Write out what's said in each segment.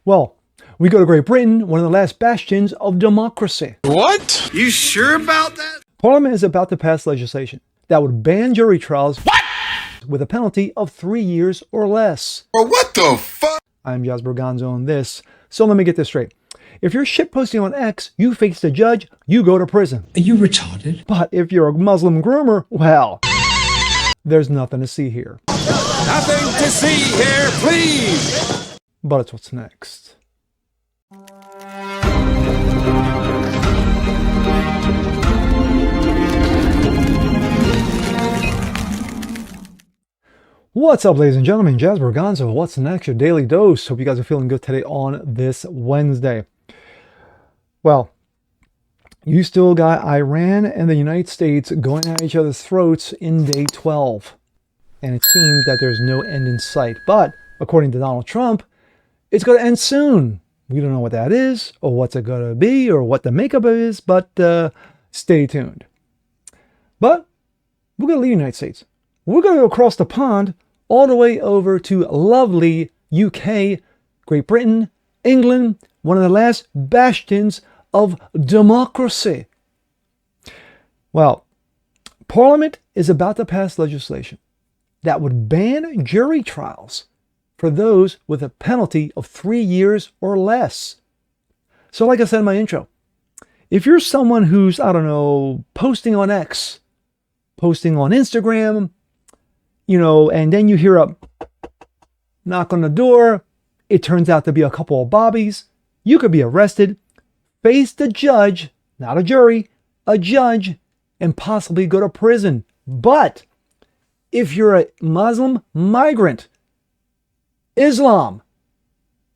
Well, we go to Great Britain, one of the last bastions of democracy. What? You sure about that? Parliament is about to pass legislation that would ban jury trials with a penalty of 3 years or less. Bro, what the fuck? I'm Jasper Gonzo on this, so let me get this straight. If you're shitposting on X, you face the judge, you go to prison. Are you retarded? But if you're a Muslim groomer, well, there's nothing to see here. Nothing to see here, please. But it's what's next. What's up, ladies and gentlemen? Jasper Gonzo. What's next? Your daily dose. Hope you guys are feeling good today on this Wednesday. Well, you still got Iran and the United States going at each other's throats in day 12. And it seems that there's no end in sight. But according to Donald Trump, it's going to end soon. We don't know what that is, or what's it going to be, or what the makeup is, but stay tuned. But we're going to leave the United States. We're going to go across the pond all the way over to lovely UK, Great Britain, England, one of the last bastions of democracy. Well, Parliament is about to pass legislation that would ban jury trials for those with a penalty of 3 years or less. So like I said in my intro, if you're someone who's, I don't know, posting on X, posting on Instagram, and then you hear a knock on the door, it turns out to be a couple of bobbies, you could be arrested, face the judge, not a jury, a judge, and possibly go to prison. But if you're a Muslim migrant, Islam,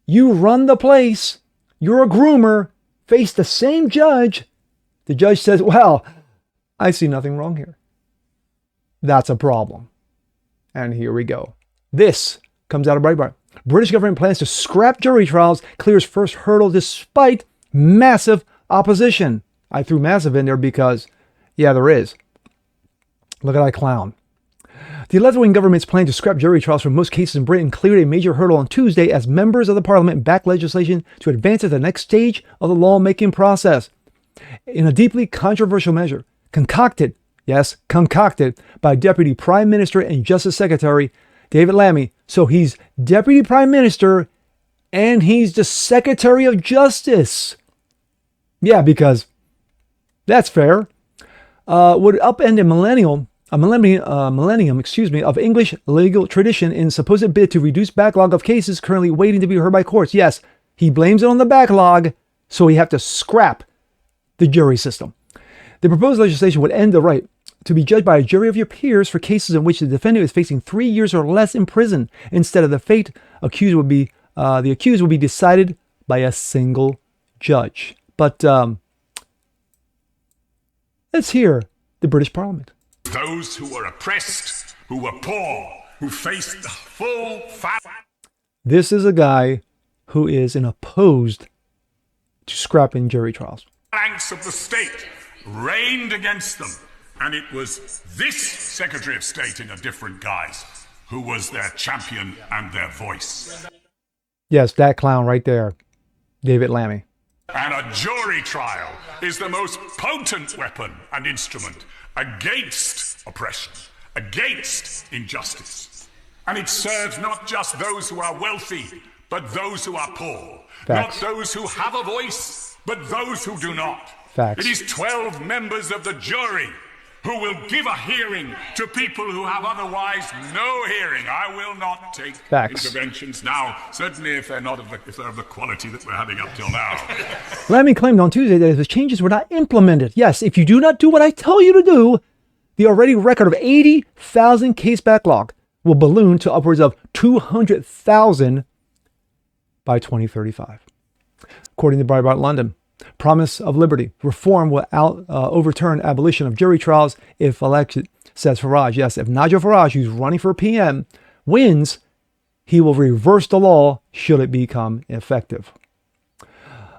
you run the place, you're a groomer, face the same judge, the judge says, well, I see nothing wrong here. That's a problem. And here we go. This comes out of Breitbart. British government plans to scrap jury trials, clears first hurdle despite massive opposition. I threw massive in there because, yeah, there is. Look at that clown. The left-wing government's plan to scrap jury trials for most cases in Britain cleared a major hurdle on Tuesday as members of the parliament backed legislation to advance to the next stage of the lawmaking process. In a deeply controversial measure, concocted by Deputy Prime Minister and Justice Secretary David Lammy. So he's Deputy Prime Minister and he's the Secretary of Justice. Yeah, because that's fair. Would upend a millennium of English legal tradition in supposed bid to reduce backlog of cases currently waiting to be heard by courts. Yes, he blames it on the backlog, so we have to scrap the jury system. The proposed legislation would end the right to be judged by a jury of your peers for cases in which the defendant is facing 3 years or less in prison. Instead of the accused would be decided by a single judge. But let's hear the British Parliament. Those who were oppressed, who were poor, who faced the full This is a guy who is opposed to scrapping jury trials. ranks of the state rained against them. And it was this Secretary of State in a different guise who was their champion and their voice. Yes, that clown right there, David Lammy. And a jury trial is the most potent weapon and instrument against oppression, against injustice. And it serves not just those who are wealthy, but those who are poor. Facts. Not those who have a voice, but those who do not. Facts. It is 12 members of the jury who will give a hearing to people who have otherwise no hearing. I will not take Facts. interventions now, certainly if they're of the quality that we're having up till now. Lammy claimed on Tuesday that if the changes were not implemented, yes, if you do not do what I tell you to do, the already record of 80,000 case backlog will balloon to upwards of 200,000 by 2035. According to Breitbart London, promise of liberty. Reform will overturn abolition of jury trials if elected, says Farage. Yes, if Nigel Farage, who's running for PM, wins, he will reverse the law should it become effective.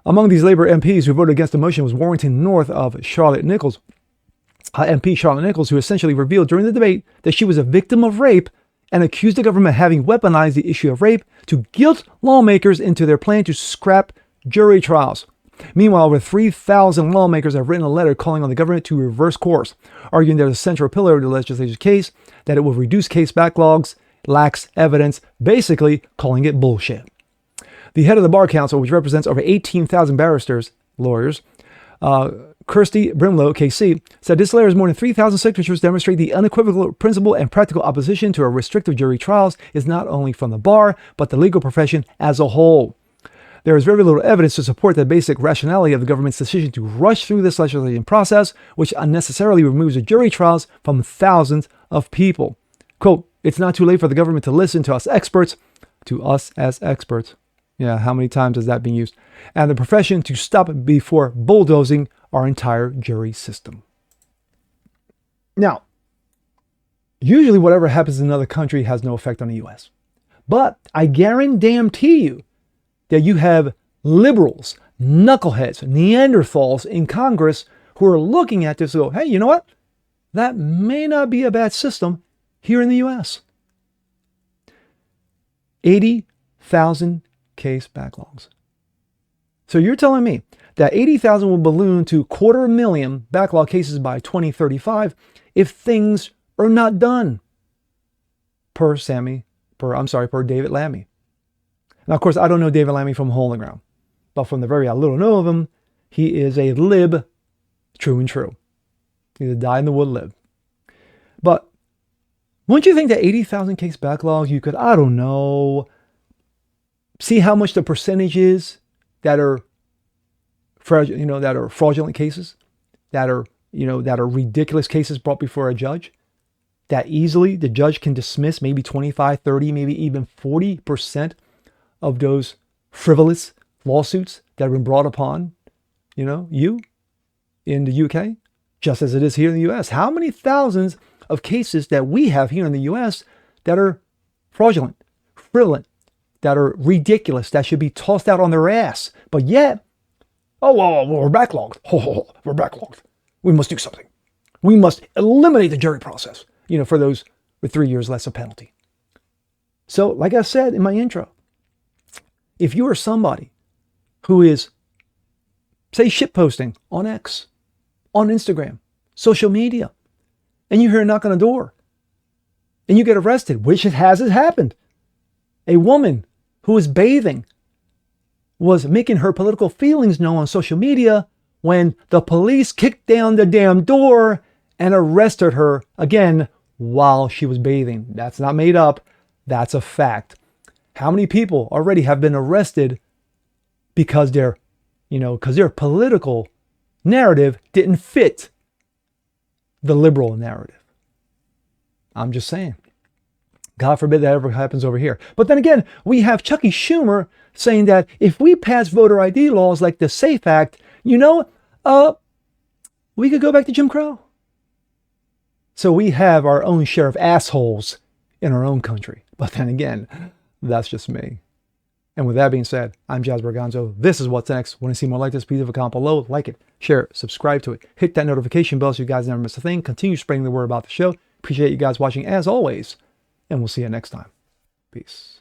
Among these Labour MPs who voted against the motion was Warrington North of Charlotte Nichols, MP Charlotte Nichols, who essentially revealed during the debate that she was a victim of rape and accused the government of having weaponized the issue of rape to guilt lawmakers into their plan to scrap jury trials. Meanwhile, over 3,000 lawmakers have written a letter calling on the government to reverse course, arguing they're the central pillar of the legislature's case, that it will reduce case backlogs, lacks evidence, basically calling it bullshit. The head of the Bar Council, which represents over 18,000 barristers, lawyers, Kirsty Brimlow, KC, said this letter's more than 3,000 signatures demonstrate the unequivocal principle and practical opposition to a restrictive jury trials is not only from the bar, but the legal profession as a whole. There is very little evidence to support the basic rationality of the government's decision to rush through this legislation process, which unnecessarily removes the jury trials from thousands of people. Quote, it's not too late for the government to listen to us experts, to us as experts. Yeah, how many times has that been used? And the profession to stop before bulldozing our entire jury system. Now, usually whatever happens in another country has no effect on the U.S. But I guarantee you that you have liberals, knuckleheads, Neanderthals in Congress who are looking at this and go, hey, you know what? That may not be a bad system here in the U.S. 80,000 case backlogs. So you're telling me that 80,000 will balloon to 250,000 backlog cases by 2035 if things are not done, per David Lammy. Now, of course, I don't know David Lammy from hole in the ground, but from the very little know of him, he is a lib, true and true. He's a die-in-the-wood lib. But wouldn't you think that 80,000 case backlog, you could, I don't know, see how much the percentage is that are, that are fraudulent cases, that are ridiculous cases brought before a judge, that easily the judge can dismiss maybe 25, 30, maybe even 40% of those frivolous lawsuits that have been brought upon, you in the UK, just as it is here in the US. How many thousands of cases that we have here in the US that are fraudulent, frivolous, that are ridiculous, that should be tossed out on their ass. But yet, we're backlogged. We're backlogged. We must do something. We must eliminate the jury process, for those with 3 years less of penalty. So, like I said in my intro, if you are somebody who is, say, shitposting on X, on Instagram, social media, and you hear a knock on the door, and you get arrested, which it happened. A woman who was bathing was making her political feelings known on social media when the police kicked down the damn door and arrested her again while she was bathing. That's not made up. That's a fact. How many people already have been arrested because their political narrative didn't fit the liberal narrative? I'm just saying. God forbid that ever happens over here. But then again, we have Chucky Schumer saying that if we pass voter ID laws like the SAFE Act, we could go back to Jim Crow. So we have our own share of assholes in our own country. But then again, that's just me. And with that being said, I'm Jazz Berganzo. This is What's Next. Want to see more like this? Please leave a comment below. Like it, share it, subscribe to it. Hit that notification bell so you guys never miss a thing. Continue spreading the word about the show. Appreciate you guys watching as always. And we'll see you next time. Peace.